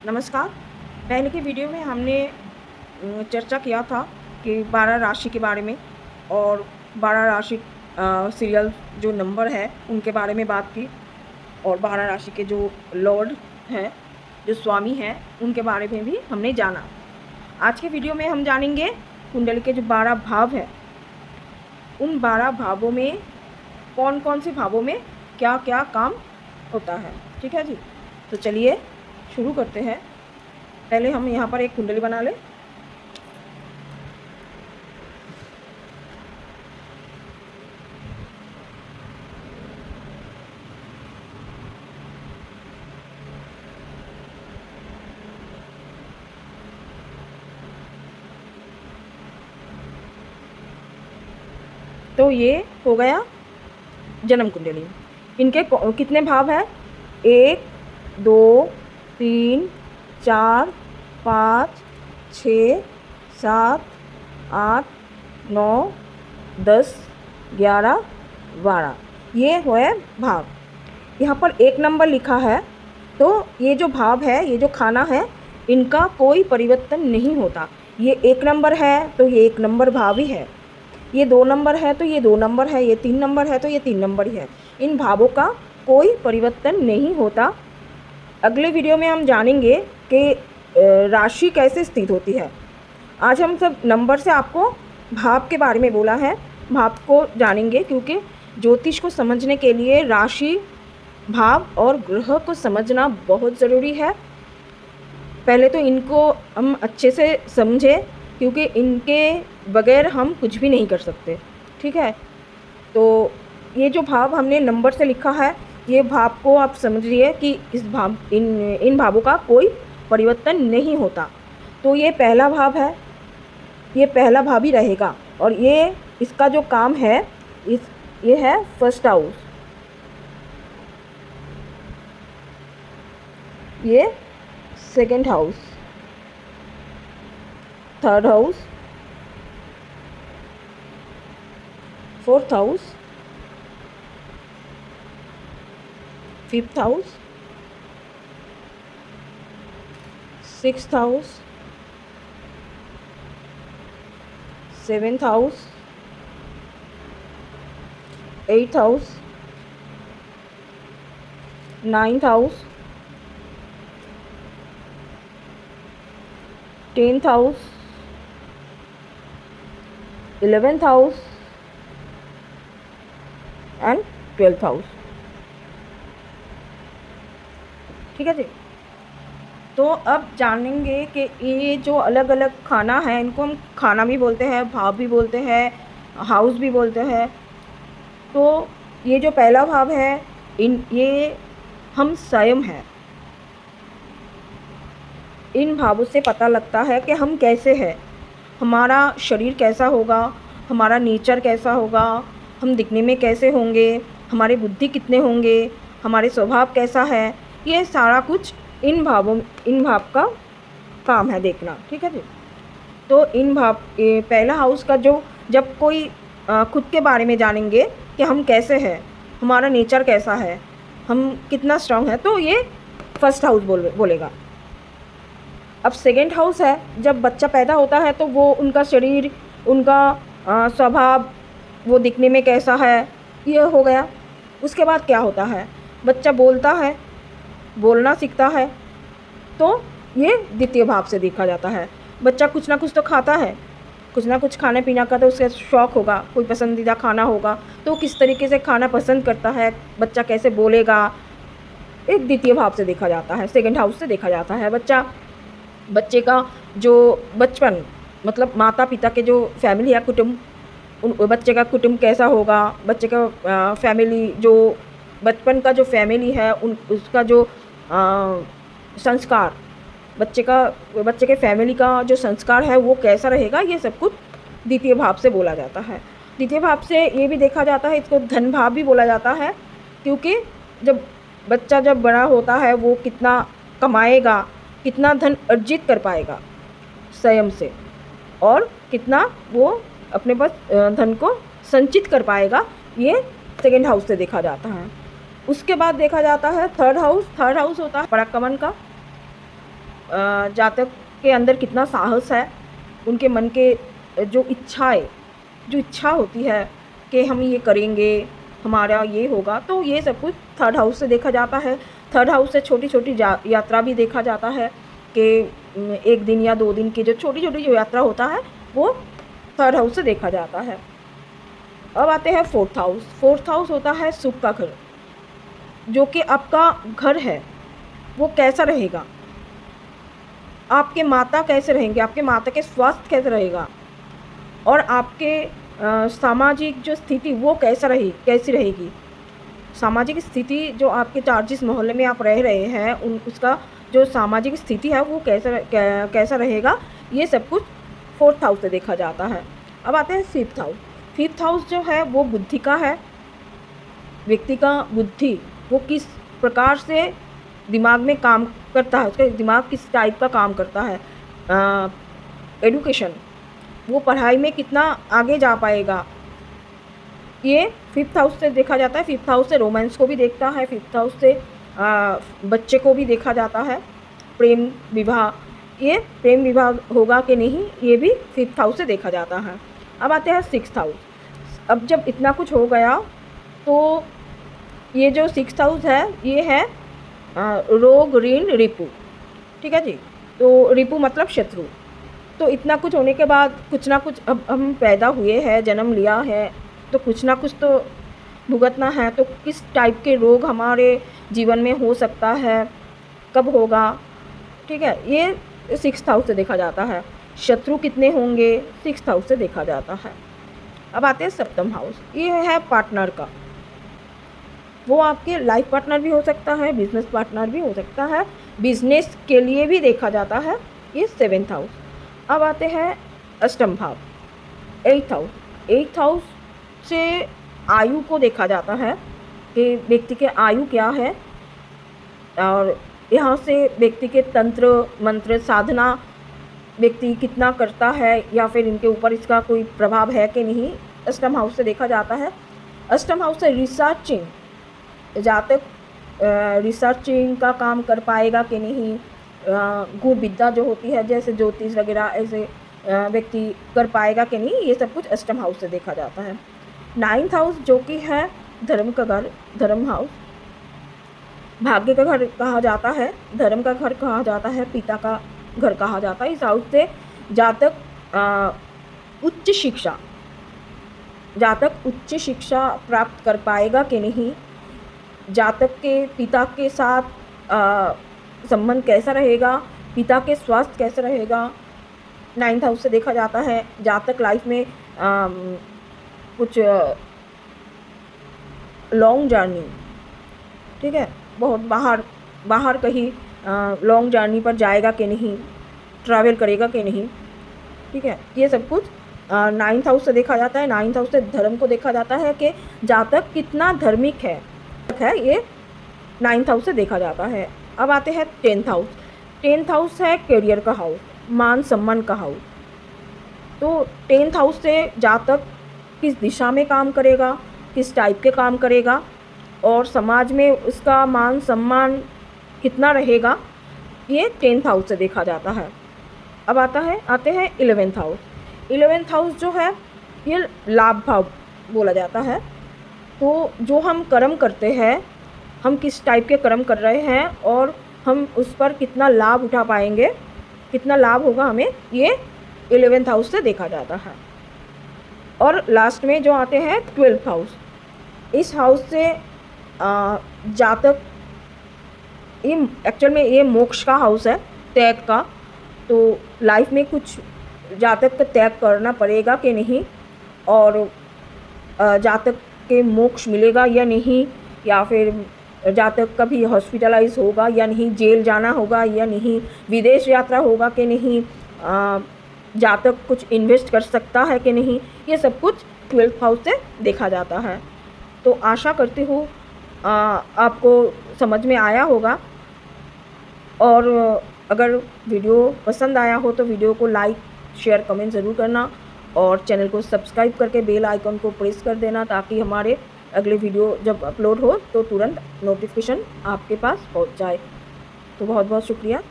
नमस्कार। पहले की वीडियो में हमने चर्चा किया था कि 12 राशि के बारे में और 12 राशि सीरियल जो नंबर है उनके बारे में बात की और 12 राशि के जो लॉर्ड हैं, जो स्वामी हैं, उनके बारे में भी हमने जाना। आज के वीडियो में हम जानेंगे कुंडली के जो 12 भाव हैं, उन 12 भावों में कौन कौन से भावों में क्या क्या काम होता है। ठीक है जी, तो चलिए शुरू करते हैं। पहले हम यहाँ पर एक कुंडली बना लें। तो ये हो गया जन्म कुंडली। इनके कितने भाव है? 1 2 3 4 5 6 7 8 9 10 11 12, ये है भाव। यहाँ पर 1 नंबर लिखा है, तो ये जो भाव है, ये जो खाना है, इनका कोई परिवर्तन नहीं होता। ये 1 नंबर है तो ये 1 नंबर भाव ही है, ये 2 नंबर है तो ये 2 नंबर है, ये 3 नंबर है तो ये 3 नंबर ही है। इन भावों का कोई परिवर्तन नहीं होता। अगले वीडियो में हम जानेंगे कि राशि कैसे स्थित होती है। आज हम सब नंबर से आपको भाव के बारे में बोला है, भाव को जानेंगे, क्योंकि ज्योतिष को समझने के लिए राशि, भाव और ग्रह को समझना बहुत ज़रूरी है। पहले तो इनको हम अच्छे से समझें, क्योंकि इनके बगैर हम कुछ भी नहीं कर सकते। ठीक है, तो ये जो भाव हमने नंबर से लिखा है, ये भाव को आप समझिए कि इस भाव इन भावों का कोई परिवर्तन नहीं होता। तो ये पहला भाव है, ये पहला भाव ही रहेगा। और ये इसका जो काम है, ये है फर्स्ट हाउस, ये second house, third house, fourth house, fifth house, sixth house, seventh house, eighth house, ninth house, 10th house, 11th house and 12th house. ठीक है जी, तो अब जानेंगे कि ये जो अलग अलग खाना है, इनको हम खाना भी बोलते हैं, भाव भी बोलते हैं, हाउस भी बोलते हैं। तो ये जो पहला भाव है, ये हम स्वयं हैं। इन भावों से पता लगता है कि हम कैसे हैं, हमारा शरीर कैसा होगा, हमारा नेचर कैसा होगा, हम दिखने में कैसे होंगे, हमारे बुद्धि कितने होंगे, हमारे स्वभाव कैसा है। ये सारा कुछ इन भाव का काम है देखना। ठीक है जी, तो इन भाव पहला हाउस का जो जब कोई खुद के बारे में जानेंगे कि हम कैसे हैं, हमारा नेचर कैसा है, हम कितना स्ट्रांग है, तो ये फर्स्ट हाउस बोलेगा। अब सेकेंड हाउस है, जब बच्चा पैदा होता है तो वो उनका शरीर, उनका स्वभाव, वो दिखने में कैसा है, ये हो गया। उसके बाद क्या होता है, बच्चा बोलता है, बोलना सीखता है, तो ये द्वितीय भाव से देखा जाता है। बच्चा कुछ ना कुछ तो खाता है, कुछ ना कुछ खाने पीना का तो उसका शौक़ होगा, कोई पसंदीदा खाना होगा, तो किस तरीके से खाना पसंद करता है, बच्चा कैसे बोलेगा, एक द्वितीय भाव से देखा जाता है, सेकेंड हाउस से देखा जाता है। बच्चे का जो बचपन, मतलब माता पिता के जो फैमिली है, कुटुंब, उन बच्चे का कुटुंब कैसा होगा, बच्चे का फैमिली, जो बचपन का जो फैमिली है, उसका जो संस्कार, बच्चे के फैमिली का जो संस्कार है वो कैसा रहेगा, ये सब कुछ द्वितीय भाव से बोला जाता है। द्वितीय भाव से ये भी देखा जाता है, इसको धन भाव भी बोला जाता है, क्योंकि बच्चा जब बड़ा होता है वो कितना कमाएगा, कितना धन अर्जित कर पाएगा स्वयं से, और कितना वो अपने पास धन को संचित कर पाएगा, ये सेकेंड हाउस से देखा जाता है। उसके बाद देखा जाता है थर्ड हाउस। थर्ड हाउस होता है पराक्रमण का, जातक के अंदर कितना साहस है, उनके मन के जो इच्छा होती है कि हम ये करेंगे, हमारा ये होगा, तो ये सब कुछ थर्ड हाउस से देखा जाता है। थर्ड हाउस से छोटी-छोटी यात्रा भी देखा जाता है कि 1 दिन या 2 दिन की जो छोटी-छोटी जो यात्रा होता है, वो थर्ड हाउस से देखा जाता है। अब आते हैं फोर्थ हाउस। फोर्थ हाउस होता है सुख का घर, जो कि आपका घर है, वो कैसा रहेगा, आपके माता कैसे रहेंगे, आपके माता के स्वास्थ्य कैसे रहेगा, और आपके सामाजिक जो स्थिति वो कैसी रहेगी। सामाजिक स्थिति जो आपके जिस मोहल्ले में आप रह रहे हैं उसका जो सामाजिक स्थिति है वो कैसा रहेगा, ये सब कुछ फोर्थ हाउस से देखा जाता है। अब आते हैं फिफ्थ हाउस। फिफ्थ हाउस जो है वो बुद्धि का है। व्यक्ति का बुद्धि वो किस प्रकार से दिमाग में काम करता है, उसका दिमाग किस टाइप का काम करता है। एडुकेशन, वो पढ़ाई में कितना आगे जा पाएगा, ये फिफ्थ हाउस से देखा जाता है। फिफ्थ हाउस से रोमांस को भी देखता है, फिफ्थ हाउस से बच्चे को भी देखा जाता है, प्रेम विवाह, ये प्रेम विवाह होगा कि नहीं, ये भी फिफ्थ हाउस से देखा जाता है। अब आते हैं सिक्स्थ हाउस। अब जब इतना कुछ हो गया तो ये जो सिक्स्थ हाउस है ये है रोग, ऋण, रिपु, ठीक है जी। तो रिपु मतलब शत्रु। तो इतना कुछ होने के बाद कुछ ना कुछ, अब हम पैदा हुए हैं, जन्म लिया है, तो कुछ ना कुछ तो भुगतना है। तो किस टाइप के रोग हमारे जीवन में हो सकता है, कब होगा, ठीक है, ये सिक्स्थ हाउस से देखा जाता है। शत्रु कितने होंगे, सिक्स्थ हाउस से देखा जाता है। अब आते हैं सप्तम हाउस। ये है पार्टनर का, वो आपके लाइफ पार्टनर भी हो सकता है, बिजनेस पार्टनर भी हो सकता है, बिजनेस के लिए भी देखा जाता है, ये सेवेंथ हाउस। अब आते हैं अष्टम भाव, एट्थ हाउस। एट्थ हाउस से आयु को देखा जाता है कि व्यक्ति के आयु क्या है, और यहाँ से व्यक्ति के तंत्र मंत्र साधना व्यक्ति कितना करता है, या फिर इनके ऊपर इसका कोई प्रभाव है कि नहीं, अष्टम हाउस से देखा जाता है। अष्टम हाउस से रिसर्चिंग, जातक रिसर्चिंग का काम कर पाएगा कि नहीं, गुण विद्या जो होती है जैसे ज्योतिष वगैरह, ऐसे व्यक्ति कर पाएगा कि नहीं, ये सब कुछ अष्टम हाउस से देखा जाता है। नाइन्थ हाउस जो कि है धर्म का घर, धर्म हाउस, भाग्य का घर कहा जाता है, धर्म का घर कहा जाता है, पिता का घर कहा जाता है। इस हाउस से जातक उच्च शिक्षा प्राप्त कर पाएगा कि नहीं, जातक के पिता के साथ संबंध कैसा रहेगा, पिता के स्वास्थ्य कैसा रहेगा, नाइन्थ हाउस से देखा जाता है। जातक लाइफ में कुछ लॉन्ग जर्नी, ठीक है, बहुत बाहर कहीं लॉन्ग जर्नी पर जाएगा कि नहीं, ट्रैवल करेगा कि नहीं, ठीक है, ये सब कुछ नाइन्थ हाउस से देखा जाता है। नाइन्थ हाउस से धर्म को देखा जाता है कि जातक कितना धार्मिक है, ये नाइन्थ हाउस से देखा जाता है। अब आते हैं टेंथ हाउस। टेंथ हाउस है करियर का हाउस, मान सम्मान का हाउस। तो टेंथ हाउस से जातक किस दिशा में काम करेगा, किस टाइप के काम करेगा, और समाज में उसका मान सम्मान कितना रहेगा, ये टेंथ हाउस से देखा जाता है। अब आते हैं 11th हाउस। 11th हाउस जो है ये लाभ भाव बोला जाता है। तो जो हम कर्म करते हैं, हम किस टाइप के कर्म कर रहे हैं और हम उस पर कितना लाभ उठा पाएंगे, कितना लाभ होगा हमें, ये 11th हाउस से देखा जाता है। और लास्ट में जो आते हैं 12th हाउस। इस हाउस से जातक, ये एक्चुअल में ये मोक्ष का हाउस है, त्याग का। तो लाइफ में कुछ जातक का त्याग करना पड़ेगा कि नहीं, और जातक के मोक्ष मिलेगा या नहीं, या फिर जातक कभी हॉस्पिटलाइज होगा या नहीं, जेल जाना होगा या नहीं, विदेश यात्रा होगा कि नहीं, जातक कुछ इन्वेस्ट कर सकता है कि नहीं, ये सब कुछ 12th हाउस से देखा जाता है। तो आशा करती हूँ आपको समझ में आया होगा, और अगर वीडियो पसंद आया हो तो वीडियो को लाइक शेयर कमेंट ज़रूर करना, और चैनल को सब्सक्राइब करके बेल आइकन को प्रेस कर देना, ताकि हमारे अगले वीडियो जब अपलोड हो तो तुरंत नोटिफिकेशन आपके पास पहुंच जाए। तो बहुत बहुत शुक्रिया।